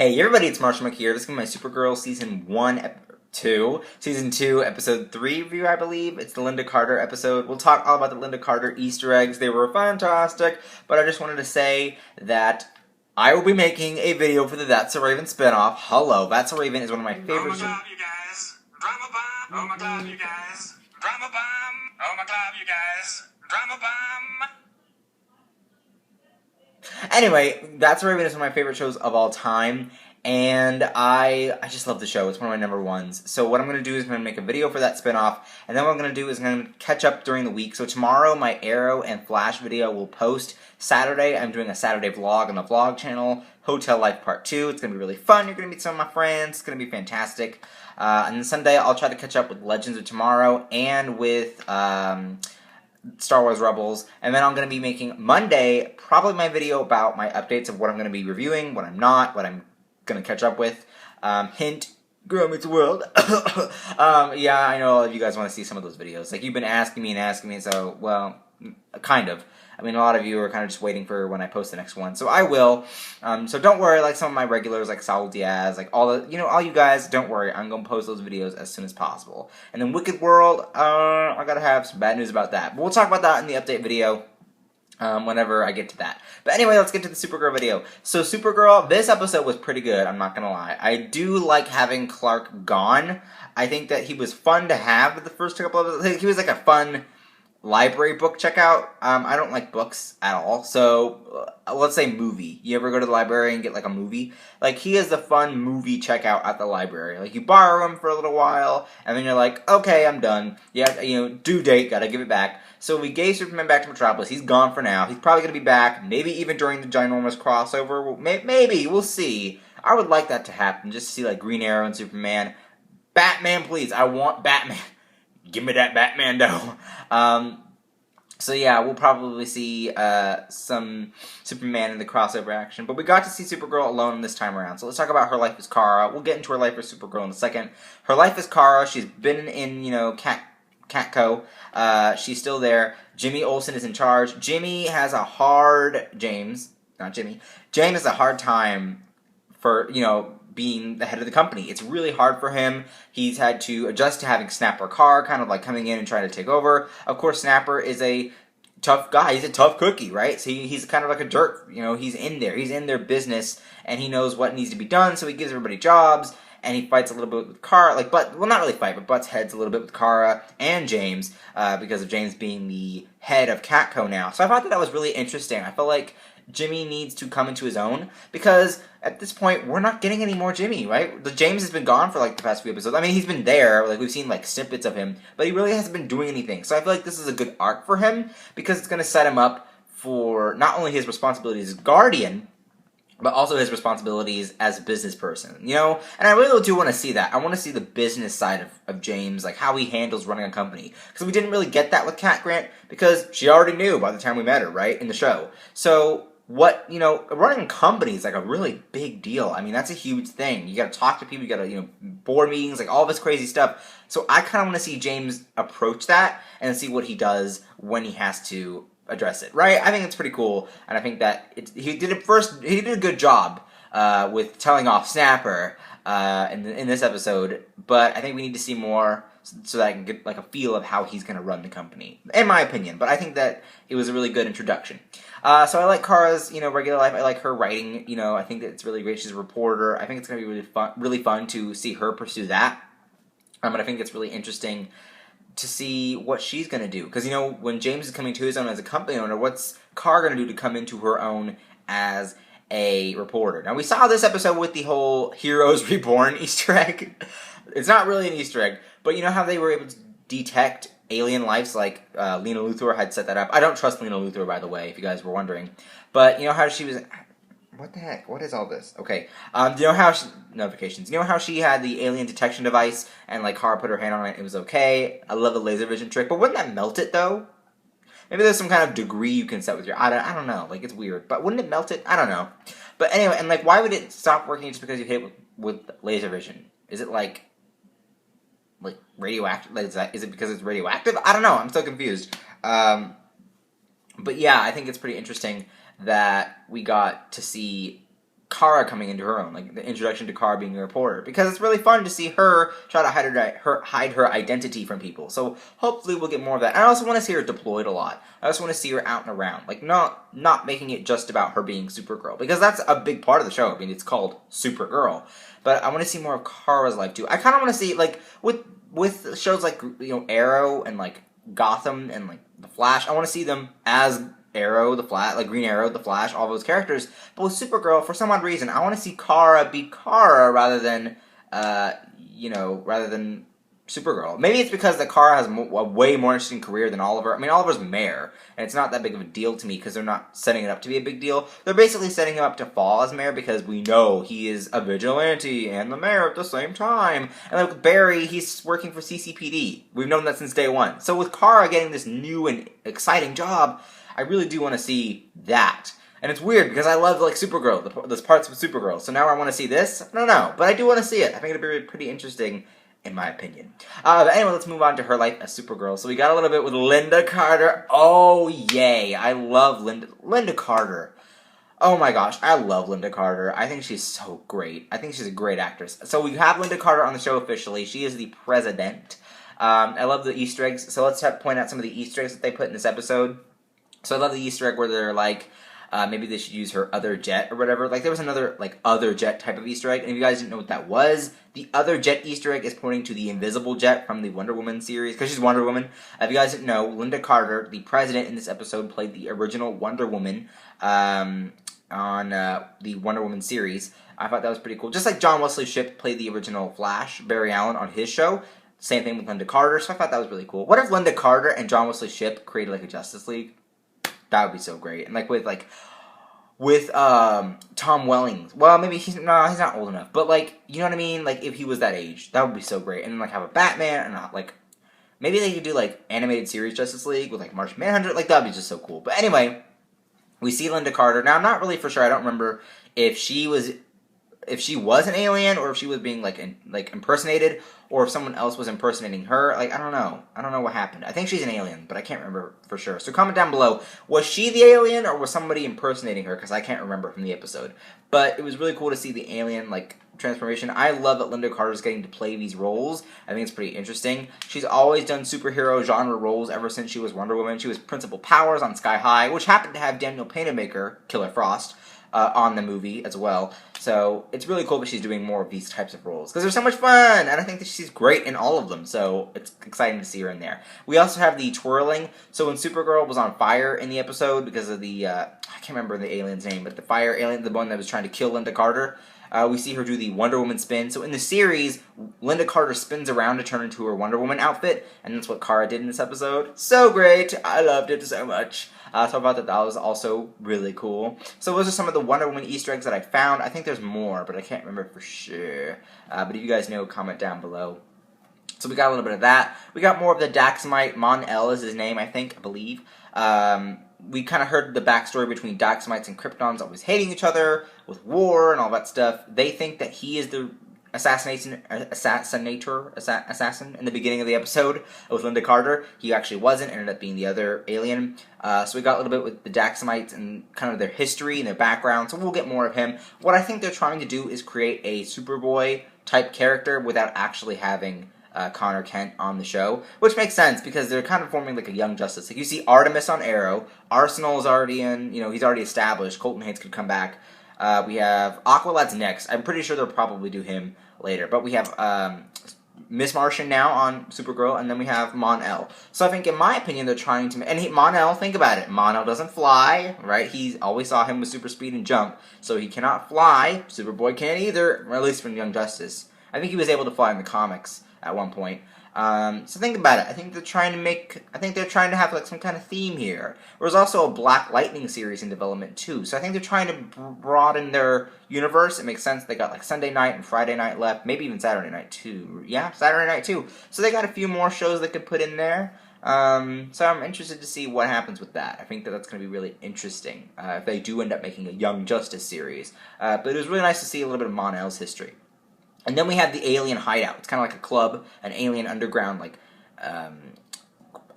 Hey everybody, it's Marshall Mc here. This is my Supergirl Season 2, Episode 3 review, I believe. It's the Lynda Carter episode. We'll talk all about the Lynda Carter Easter eggs. They were fantastic, but I just wanted to say that I will be making a video for the That's a Raven spinoff. Hello, That's a Raven is one of my favorite shows. Oh my god, you guys. Drama bomb. Oh my god, you guys. Drama bomb. Oh my god, you guys. Drama bomb. Anyway, That's a Raven is one of my favorite shows of all time, and I just love the show. It's one of my number ones. So what I'm going to do is I'm going to make a video for that spinoff, and then what I'm going to do is I'm going to catch up during the week. So tomorrow, my Arrow and Flash video will post. Saturday, I'm doing a Saturday vlog on the vlog channel, Hotel Life Part 2. It's going to be really fun. You're going to meet some of my friends. It's going to be fantastic. And then Sunday, I'll try to catch up with Legends of Tomorrow and with Star Wars Rebels, and then I'm going to be making Monday probably my video about my updates of what I'm going to be reviewing, what I'm not, what I'm going to catch up with. Hint, Girl Meets World. Yeah, I know all of you guys want to see some of those videos. Like, you've been asking me, so, well, kind of. I mean, a lot of you are kind of just waiting for when I post the next one, so I will. So don't worry, like some of my regulars, like Saul Diaz, like all you guys, don't worry. I'm gonna post those videos as soon as possible. And then Wicked World, I gotta have some bad news about that, but we'll talk about that in the update video. Whenever I get to that. But anyway, let's get to the Supergirl video. So Supergirl, this episode was pretty good, I'm not gonna lie. I do like having Clark gone. I think that he was fun to have the first couple of episodes. He was like a fun library book checkout. I don't like books at all, so let's say movie. You ever go to the library and get like a movie? Like, he is the fun movie checkout at the library. Like, you borrow him for a little while, and then you're like, okay, I'm done. Yeah, due date, gotta give it back. So we gave Superman back to Metropolis. He's gone for now. He's probably gonna be back, maybe even during the ginormous crossover. Maybe, we'll see. I would like that to happen, just to see like Green Arrow and Superman. Batman, please, I want Batman. Give me that Batman, though. So yeah, we'll probably see some Superman in the crossover action. But we got to see Supergirl alone this time around. So let's talk about her life as Kara. We'll get into her life as Supergirl in a second. Her life as Kara, she's been in, Catco. She's still there. Jimmy Olsen is in charge. James has a hard time for, being the head of the company. It's really hard for him. He's had to adjust to having Snapper Carr kind of like coming in and trying to take over. Of course, Snapper is a tough guy. He's a tough cookie, right? So he's kind of like a jerk. He's in there. He's in their business, and he knows what needs to be done, so he gives everybody jobs, and he fights a little bit with Kara. Not really fight, but butts heads a little bit with Kara and James, because of James being the head of Catco now. So I thought that was really interesting. I felt like Jimmy needs to come into his own, because at this point, we're not getting any more Jimmy, right? The James has been gone for, the past few episodes. I mean, he's been there, we've seen, snippets of him, but he really hasn't been doing anything. So I feel like this is a good arc for him, because it's going to set him up for not only his responsibilities as Guardian, but also his responsibilities as a business person, And I really do want to see that. I want to see the business side of James, how he handles running a company. Because we didn't really get that with Cat Grant, because she already knew by the time we met her, right, in the show. So running a company is a really big deal. I mean, that's a huge thing. You gotta talk to people, you gotta, board meetings, all this crazy stuff. So I kind of want to see James approach that and see what he does when he has to address it, right? I think it's pretty cool, and I think that he did a good job with telling off Snapper in this episode, but I think we need to see more so that I can get a feel of how he's going to run the company, in my opinion. But I think that it was a really good introduction. So I like Kara's, regular life. I like her writing. I think that it's really great. She's a reporter. I think it's going to be really fun to see her pursue that. But I think it's really interesting to see what she's going to do. Because, when James is coming to his own as a company owner, what's Kara going to do to come into her own as a reporter? Now, we saw this episode with the whole Heroes Reborn Easter egg. It's not really an Easter egg, but you know how they were able to detect alien lives, Lena Luthor had set that up. I don't trust Lena Luthor, by the way, if you guys were wondering. But you know how she was... What the heck? What is all this? Okay. You know how notifications. You know how she had the alien detection device and Kara put her hand on it, it was okay? I love the laser vision trick, but wouldn't that melt it though? Maybe there's some kind of degree you can set with your... I don't know. It's weird. But wouldn't it melt it? I don't know. But anyway, and why would it stop working just because you hit it with laser vision? Is it radioactive? Is it because it's radioactive? I don't know. I'm so confused. But yeah, I think it's pretty interesting that we got to see Kara coming into her own, like the introduction to Kara being a reporter, because it's really fun to see her try to hide her identity from people. So hopefully we'll get more of that. And I also want to see her deployed a lot. I also want to see her out and around, like not making it just about her being Supergirl, because that's a big part of the show. I mean, it's called Supergirl, but I want to see more of Kara's life too. I kind of want to see, like, with shows like, Arrow and like Gotham and like the Flash, I want to see them as Arrow, the Flash, like Green Arrow, the Flash, all those characters. But with Supergirl, for some odd reason, I want to see Kara be Kara rather than Supergirl. Maybe it's because the Kara has a way more interesting career than Oliver. I mean, Oliver's mayor, and it's not that big of a deal to me because they're not setting it up to be a big deal. They're basically setting him up to fall as mayor because we know he is a vigilante and the mayor at the same time. And like with Barry, he's working for CCPD. We've known that since day one. So with Kara getting this new and exciting job, I really do want to see that. And it's weird because I love, like, Supergirl, those parts of Supergirl. So now I want to see this? I don't know. But I do want to see it. I think it'll be pretty interesting, in my opinion. But anyway, let's move on to her life as Supergirl. So we got a little bit with Lynda Carter. Oh, yay. I love Lynda Carter. Oh my gosh, I love Lynda Carter. I think she's so great. I think she's a great actress. So we have Lynda Carter on the show officially. She is the president. I love the Easter eggs. So let's point out some of the Easter eggs that they put in this episode. So I love the Easter egg where they're like, maybe they should use her other jet or whatever. Like, there was another, like, other jet type of Easter egg. And if you guys didn't know what that was, the other jet Easter egg is pointing to the Invisible Jet from the Wonder Woman series, because she's Wonder Woman. If you guys didn't know, Lynda Carter, the president in this episode, played the original Wonder Woman on the Wonder Woman series. I thought that was pretty cool. Just like John Wesley Shipp played the original Flash, Barry Allen, on his show. Same thing with Lynda Carter, so I thought that was really cool. What if Lynda Carter and John Wesley Shipp created, like, a Justice League? That would be so great. And, like, with Tom Welling. Well, maybe he's not old enough. But, like, you know what I mean? Like, if he was that age, that would be so great. And, like, have a Batman and, like, maybe they could do, like, animated series Justice League with, like, Martian Manhunter. Like, that would be just so cool. But anyway, we see Lynda Carter. Now, I'm not really for sure. I don't remember if she was an alien or if she was being, like, impersonated, or if someone else was impersonating her. Like, I don't know. I don't know what happened. I think she's an alien, but I can't remember for sure. So comment down below. Was she the alien, or was somebody impersonating her? Because I can't remember from the episode. But it was really cool to see the alien, like, transformation. I love that Lynda Carter's getting to play these roles. I think it's pretty interesting. She's always done superhero genre roles ever since she was Wonder Woman. She was Principal Powers on Sky High, which happened to have Daniel Panabaker, Killer Frost, on the movie as well. So it's really cool that she's doing more of these types of roles, because they're so much fun, and I think that she's great in all of them, so it's exciting to see her in there. We also have the twirling. So when Supergirl was on fire in the episode because of the, I can't remember the alien's name, but the fire alien, the one that was trying to kill Lynda Carter, we see her do the Wonder Woman spin. So in the series, Lynda Carter spins around to turn into her Wonder Woman outfit, and that's what Kara did in this episode. So great! I loved it so much. So I thought that was also really cool. So those are some of the Wonder Woman Easter eggs that I found. I think there's more, but I can't remember for sure. But if you guys know, comment down below. So we got a little bit of that. We got more of the Daxamite. Mon-El is his name, I believe. We kind of heard the backstory between Daxamites and Kryptons always hating each other with war and all that stuff. They think that he is the assassin in the beginning of the episode with Lynda Carter. He actually wasn't, ended up being the other alien. So we got a little bit with the Daxamites and kind of their history and their background, so we'll get more of him. What I think they're trying to do is create a Superboy type character without actually having Connor Kent on the show, which makes sense because they're kind of forming like a Young Justice. Like, you see Artemis on Arrow, Arsenal is already in, he's already established, Colton Haynes could come back. We have Aqualad's next. I'm pretty sure they'll probably do him later. But we have Miss Martian now on Supergirl, and then we have Mon-El. So I think, in my opinion, they're trying to... And Mon-El, think about it. Mon-El doesn't fly, right? He always saw him with super speed and jump. So he cannot fly. Superboy can't either, or at least from Young Justice. I think he was able to fly in the comics at one point. So think about it. I think they're trying to have like some kind of theme here. There's also a Black Lightning series in development too. So I think they're trying to broaden their universe. It makes sense. They got like Sunday night and Friday night left, maybe even Saturday night too. Yeah, Saturday night too. So they got a few more shows they could put in there. So I'm interested to see what happens with that. I think that that's going to be really interesting if they do end up making a Young Justice series. But it was really nice to see a little bit of Mon-El's history. And then we have the Alien Hideout. It's kind of like a club, an alien underground, like,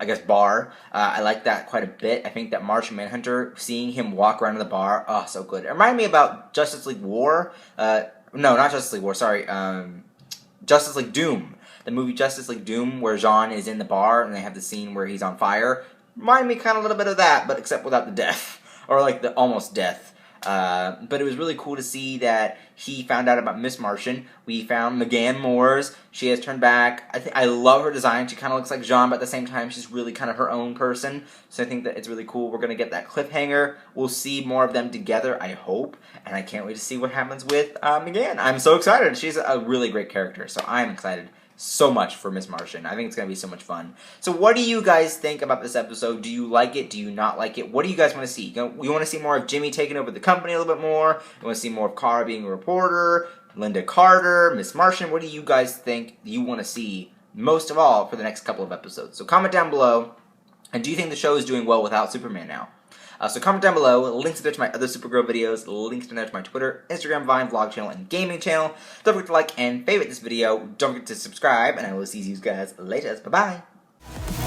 I guess, bar. I like that quite a bit. I think that Martian Manhunter, seeing him walk around the bar, oh, so good. It reminded me about Justice League War. No, not Justice League War, sorry. Justice League Doom. The movie Justice League Doom, where Jean is in the bar and they have the scene where he's on fire. Reminded me kind of a little bit of that, but except without the death. Or like the almost death. But it was really cool to see that he found out about Miss Martian. We found McGann Moores. She has turned back. I love her design. She kind of looks like Jean, but at the same time, she's really kind of her own person. So I think that it's really cool. We're going to get that cliffhanger. We'll see more of them together, I hope. And I can't wait to see what happens with McGann. I'm so excited. She's a really great character, so I'm excited so much for Miss Martian. I think it's going to be so much fun. So what do you guys think about this episode? Do you like it? Do you not like it? What do you guys want to see? We want to see more of Jimmy taking over the company a little bit more. We want to see more of Kara being a reporter, Lynda Carter, Miss Martian. What do you guys think you want to see most of all for the next couple of episodes? So comment down below. And do you think the show is doing well without Superman now? So comment down below, links there to my other Supergirl videos, links there to my Twitter, Instagram, Vine, vlog channel, and gaming channel. Don't forget to like and favorite this video. Don't forget to subscribe, and I will see you guys later. Bye-bye.